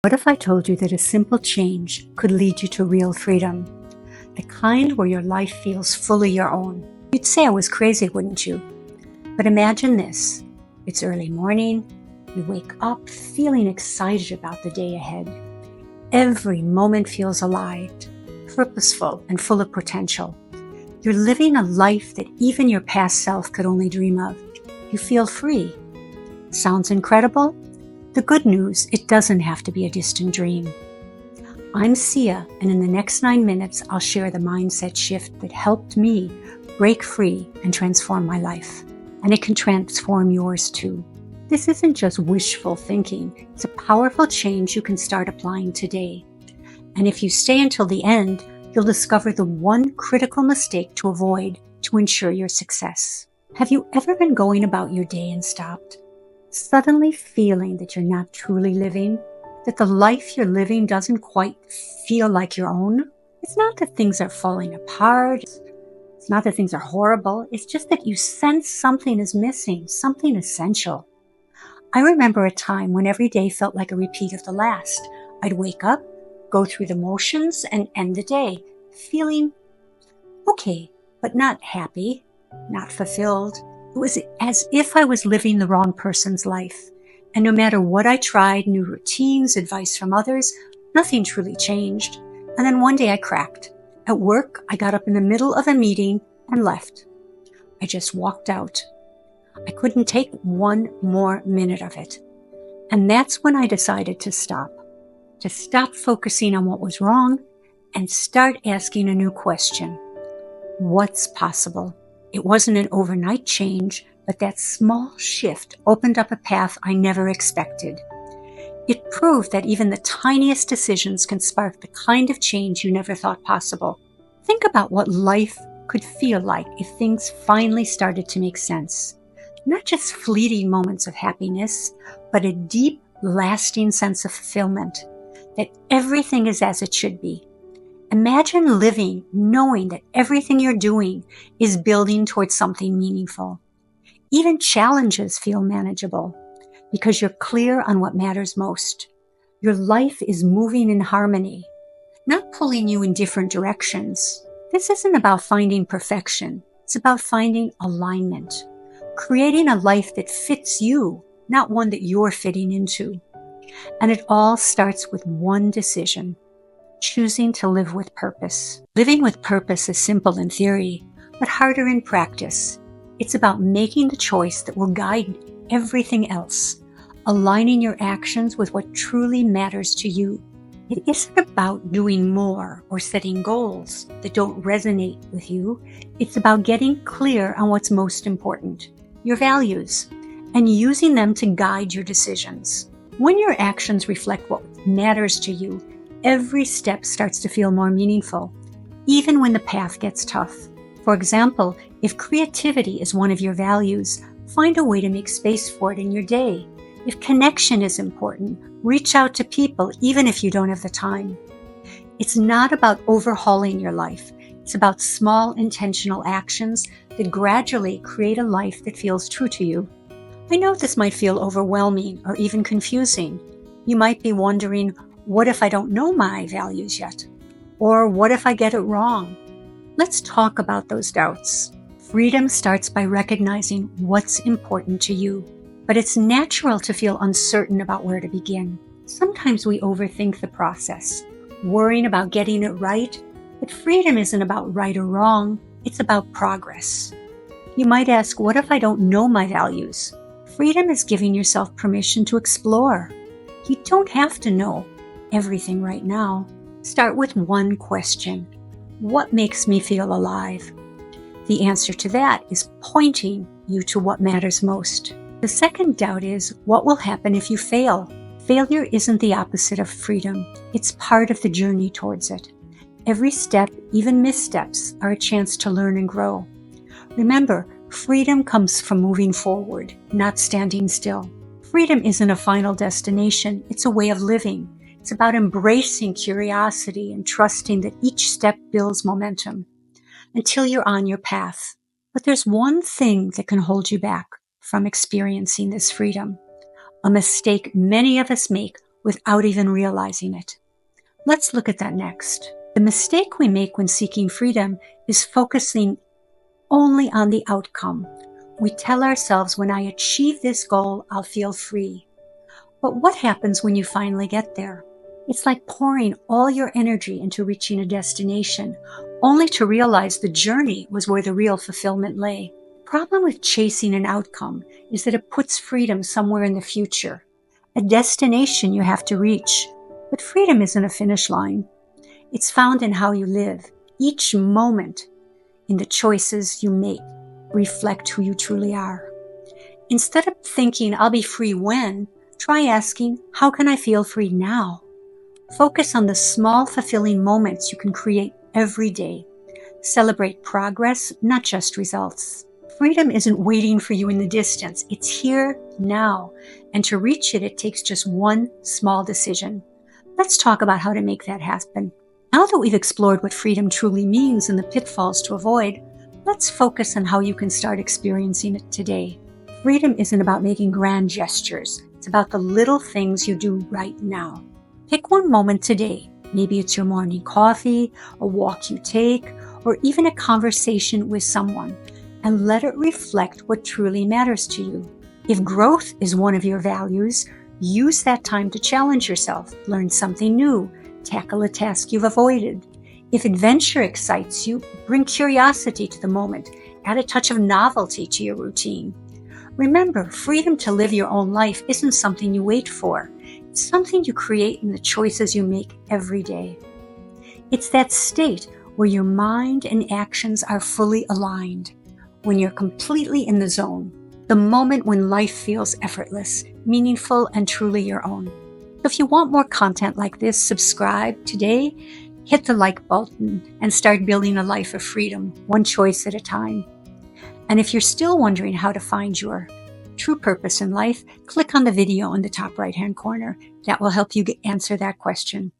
What if I told you that a simple change could lead you to real freedom? The kind where your life feels fully your own. You'd say I was crazy, wouldn't you? But imagine this. It's early morning. You wake up feeling excited about the day ahead. Every moment feels alive, purposeful, and full of potential. You're living a life that even your past self could only dream of. You feel free. Sounds incredible? The good news, it doesn't have to be a distant dream. I'm Sia, and in the next 9 minutes, I'll share the mindset shift that helped me break free and transform my life. And it can transform yours too. This isn't just wishful thinking. It's a powerful change you can start applying today. And if you stay until the end, you'll discover the one critical mistake to avoid to ensure your success. Have you ever been going about your day and stopped? Suddenly feeling that you're not truly living, that the life you're living doesn't quite feel like your own? It's not that things are falling apart. It's not that things are horrible. It's just that you sense something is missing, something essential. I remember a time when every day felt like a repeat of the last. I'd wake up, go through the motions, and end the day feeling okay, but not happy, not fulfilled. It was as if I was living the wrong person's life. And no matter what I tried, new routines, advice from others, nothing truly changed. And then one day I cracked. At work, I got up in the middle of a meeting and left. I just walked out. I couldn't take one more minute of it. And that's when I decided to stop focusing on what was wrong and start asking a new question. What's possible? It wasn't an overnight change, but that small shift opened up a path I never expected. It proved that even the tiniest decisions can spark the kind of change you never thought possible. Think about what life could feel like if things finally started to make sense. Not just fleeting moments of happiness, but a deep, lasting sense of fulfillment, that everything is as it should be. Imagine living knowing that everything you're doing is building towards something meaningful. Even challenges feel manageable because you're clear on what matters most. Your life is moving in harmony, not pulling you in different directions. This isn't about finding perfection. It's about finding alignment, creating a life that fits you, not one that you're fitting into. And it all starts with one decision. Choosing to live with purpose. Living with purpose is simple in theory, but harder in practice. It's about making the choice that will guide everything else, aligning your actions with what truly matters to you. It isn't about doing more or setting goals that don't resonate with you. It's about getting clear on what's most important, your values, and using them to guide your decisions. When your actions reflect what matters to you, every step starts to feel more meaningful, even when the path gets tough. For example, if creativity is one of your values, find a way to make space for it in your day. If connection is important, reach out to people even if you don't have the time. It's not about overhauling your life. It's about small intentional actions that gradually create a life that feels true to you. I know this might feel overwhelming or even confusing. You might be wondering, what if I don't know my values yet? Or what if I get it wrong? Let's talk about those doubts. Freedom starts by recognizing what's important to you, but it's natural to feel uncertain about where to begin. Sometimes we overthink the process, worrying about getting it right, but freedom isn't about right or wrong, it's about progress. You might ask, what if I don't know my values? Freedom is giving yourself permission to explore. You don't have to know everything right now. Start with one question. What makes me feel alive? The answer to that is pointing you to what matters most. The second doubt is, what will happen if you fail? Failure isn't the opposite of freedom. It's part of the journey towards it. Every step, even missteps, are a chance to learn and grow. Remember, freedom comes from moving forward, not standing still. Freedom isn't a final destination. It's a way of living. It's about embracing curiosity and trusting that each step builds momentum until you're on your path. But there's one thing that can hold you back from experiencing this freedom. A mistake many of us make without even realizing it. Let's look at that next. The mistake we make when seeking freedom is focusing only on the outcome. We tell ourselves, when I achieve this goal, I'll feel free. But what happens when you finally get there? It's like pouring all your energy into reaching a destination, only to realize the journey was where the real fulfillment lay. The problem with chasing an outcome is that it puts freedom somewhere in the future, a destination you have to reach. But freedom isn't a finish line. It's found in how you live. Each moment in the choices you make reflect who you truly are. Instead of thinking, I'll be free when, try asking, how can I feel free now? Focus on the small, fulfilling moments you can create every day. Celebrate progress, not just results. Freedom isn't waiting for you in the distance. It's here now. And to reach it, it takes just one small decision. Let's talk about how to make that happen. Now that we've explored what freedom truly means and the pitfalls to avoid, let's focus on how you can start experiencing it today. Freedom isn't about making grand gestures. It's about the little things you do right now. Pick one moment today. Maybe it's your morning coffee, a walk you take, or even a conversation with someone, and let it reflect what truly matters to you. If growth is one of your values, use that time to challenge yourself, learn something new, tackle a task you've avoided. If adventure excites you, bring curiosity to the moment, add a touch of novelty to your routine. Remember, freedom to live your own life isn't something you wait for. It's something you create in the choices you make every day. It's that state where your mind and actions are fully aligned, when you're completely in the zone, the moment when life feels effortless, meaningful, and truly your own. If you want more content like this, subscribe today, hit the like button, and start building a life of freedom, one choice at a time. And if you're still wondering how to find your true purpose in life, click on the video in the top right-hand corner. That will help you answer that question.